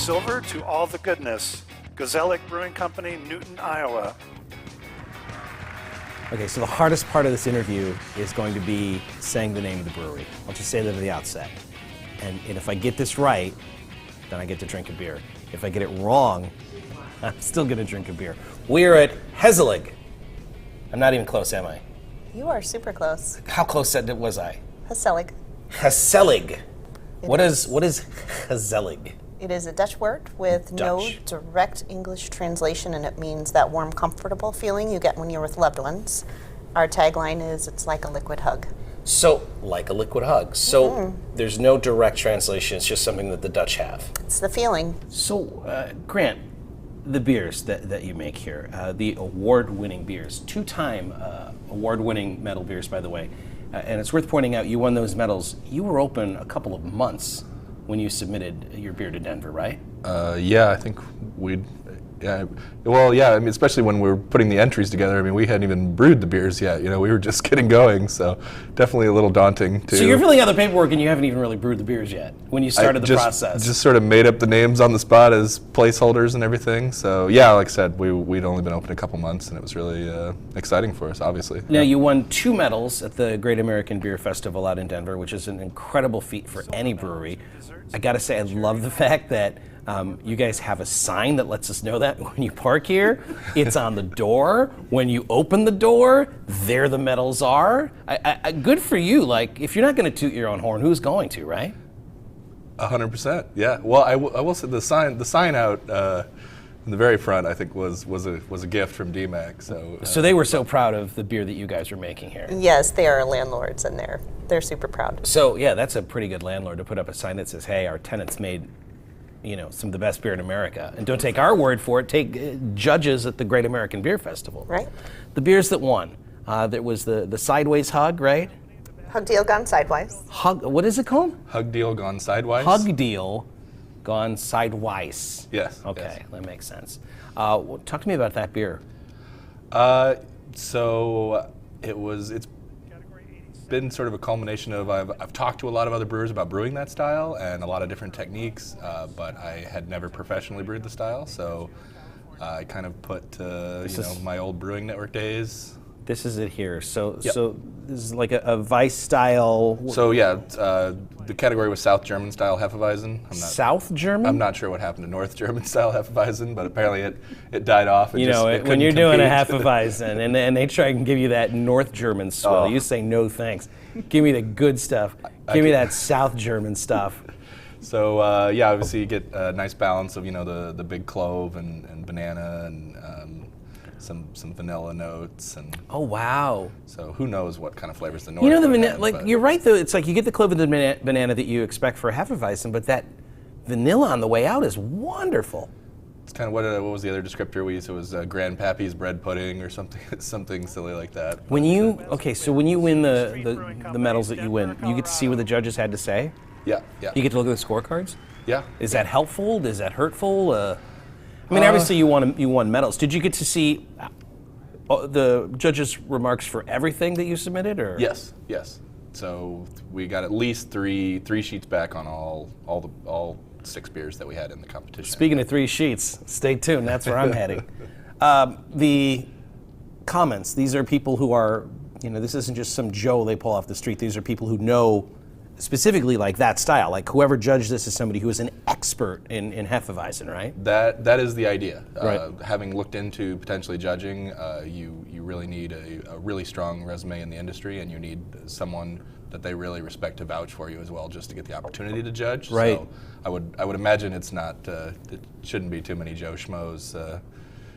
silver to all the goodness. Gezellig Brewing Company, Newton, Iowa. Okay, so the hardest part of this interview is going to be saying the name of the brewery. I'll just say that at the outset. And if I get this right, then I get to drink a beer. If I get it wrong, I'm still gonna drink a beer. We're at Gezellig. I'm not even close, am I? You are super close. How close was I? Gezellig. Gezellig. What is Gezellig? It is a Dutch word with no direct English translation, and it means that warm, comfortable feeling you get when you're with loved ones. Our tagline is, it's like a liquid hug. So, like a liquid hug. So, there's no direct translation, it's just something that the Dutch have. It's the feeling. So, Grant, the beers that you make here, the award-winning beers, two-time award-winning medal beers, by the way, and it's worth pointing out, you won those medals. You were open a couple of months when you submitted your beer to Denver, right? Yeah, I think we'd. Yeah, well, yeah. I mean, especially when we were putting the entries together. I mean, we hadn't even brewed the beers yet. You know, we were just getting going, so definitely a little daunting too. So you're filling out the paperwork, and you haven't even really brewed the beers yet when you started the process. Just sort of made up the names on the spot as placeholders and everything. So yeah, like I said, we'd only been open a couple months, and it was really exciting for us, obviously. Now you won 2 medals at the Great American Beer Festival out in Denver, which is an incredible feat for any brewery. I got to say, I love the fact that. You guys have a sign that lets us know that when you park here. It's on the door. When you open the door, there the medals are. Good for you. Like, if you're not going to toot your own horn, who's going to, right? 100%. Yeah. Well, I will say the sign out in the very front, I think was a gift from DMAC. So they were so proud of the beer that you guys were making here. Yes, they are landlords, and they're super proud. So yeah, that's a pretty good landlord to put up a sign that says, "Hey, our tenants made." Some of the best beer in America. And don't take our word for it, take judges at the Great American Beer Festival. Right. The beers that won, there was the Sideways Hug, right? Hug Deal Gone Sideways. What is it called? Hug Deal Gone Sideways. Hug Deal Gone Sideways. Yes. Okay, yes. That makes sense. Talk to me about that beer. So it's been sort of a culmination of I've talked to a lot of other brewers about brewing that style and a lot of different techniques, but I had never professionally brewed the style, so I kind of put my old brewing network days. This is it here. So so this is like a Weiss style. So yeah, the category was South German style Hefeweizen. South German? I'm not sure what happened to North German style Hefeweizen, but apparently it died off. It when you're doing a Hefeweizen and they try and give you that North German swill, you say no thanks. Give me the good stuff. Give me that South German stuff. So obviously you get a nice balance of the big clove and banana and some vanilla notes and. Oh wow! So who knows what kind of flavors the North. The vanilla, you're right though. It's like you get the clove of the banana that you expect for a Hefeweizen, but that vanilla on the way out is wonderful. It's kind of what was the other descriptor we used? It was Grandpappy's bread pudding or something silly like that. When so when you win the medals that you win, you get to see what the judges had to say. Yeah. You get to look at the scorecards. Yeah. Is that helpful? Is that hurtful? I mean, obviously you won medals. Did you get to see the judges' remarks for everything that you submitted, or? Yes. So we got at least three sheets back on all 6 beers that we had in the competition. Speaking of 3 sheets, stay tuned. That's where I'm heading. The comments. These are people who are. This isn't just some Joe they pull off the street. These are people who know. Specifically like that style, like whoever judged this is somebody who is an expert in Hefeweizen, right? That is the idea. Right. Having looked into potentially judging, you really need a really strong resume in the industry, and you need someone that they really respect to vouch for you as well, just to get the opportunity to judge. Right. So I would imagine it's not. It shouldn't be too many Joe Schmoes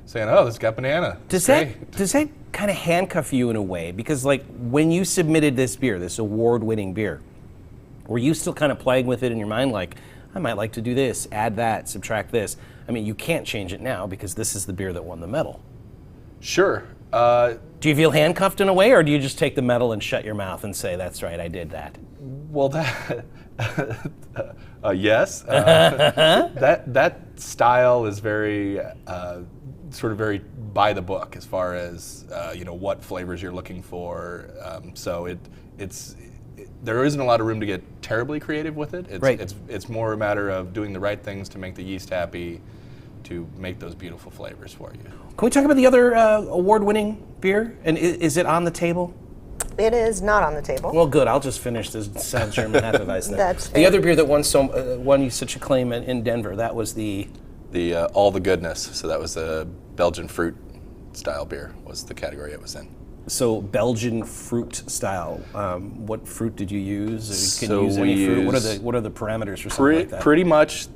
saying, "Oh, this got banana." Does that kind of handcuff you in a way? Because like when you submitted this beer, this award-winning beer. Were you still kind of playing with it in your mind, like, I might like to do this, add that, subtract this? I mean, you can't change it now because this is the beer that won the medal. Sure. Do you feel handcuffed in a way, or do you just take the medal and shut your mouth and say, that's right, I did that? Well, yes. That style is very, sort of very by the book as far as, what flavors you're looking for. So there isn't a lot of room to get terribly creative with it. Right. It's more a matter of doing the right things to make the yeast happy, to make those beautiful flavors for you. Can we talk about the other award-winning beer? And is it on the table? It is not on the table. Well, good. I'll just finish this sad German Hefeweizen thing. That's the fair. other beer that won you such acclaim in Denver. That was the All the Goodness. So that was the Belgian fruit style beer was the category it was in. So Belgian fruit style. What fruit did you use? Can So you use we any fruit? use What are the parameters for something like that? Pretty much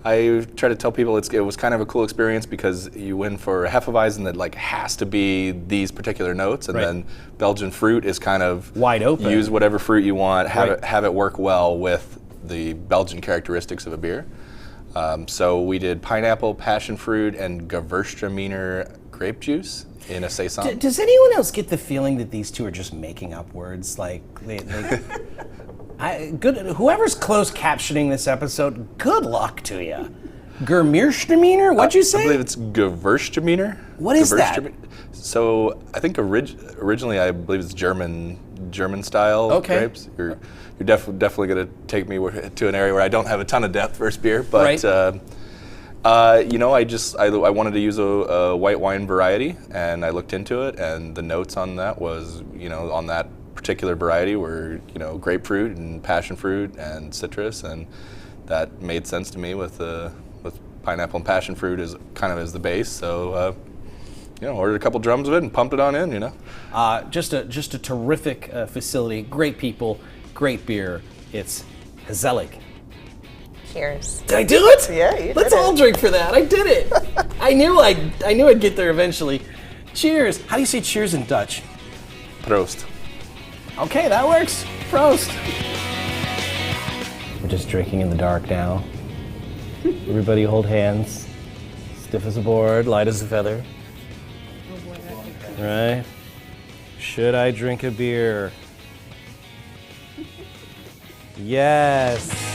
I try to tell people it was kind of a cool experience because you win for a Hefeweizen that like has to be these particular notes, and Right. then Belgian fruit is kind of Wide open. Use whatever fruit you want, Right. have it work well with the Belgian characteristics of a beer. So we did pineapple, passion fruit, and Gewürztraminer grape juice in a saison. Does anyone else get the feeling that these two are just making up words? Like whoever's closed captioning this episode, good luck to you. Gewürztraminer? What'd you say? I believe it's Gewürztraminer. What is that? So I think originally I believe it's German style Okay. grapes. You're definitely going to take me to an area where I don't have a ton of depth for beer, but Right. I wanted to use a white wine variety, and I looked into it, and the notes on that was on that particular variety were grapefruit and passion fruit and citrus, and that made sense to me with pineapple and passion fruit as kind of as the base. So ordered a couple drums of it and pumped it on in. Just a terrific facility, great people, great beer. It's Gezellig. Cheers. Did I do it? Yeah, you did Let's all it. drink for that. I did it. I knew I'd get there eventually. Cheers. How do you say cheers in Dutch? Proost. Okay, that works. Prost. We're just drinking in the dark now. Everybody hold hands. Stiff as a board, light as a feather. Right? Should I drink a beer? Yes.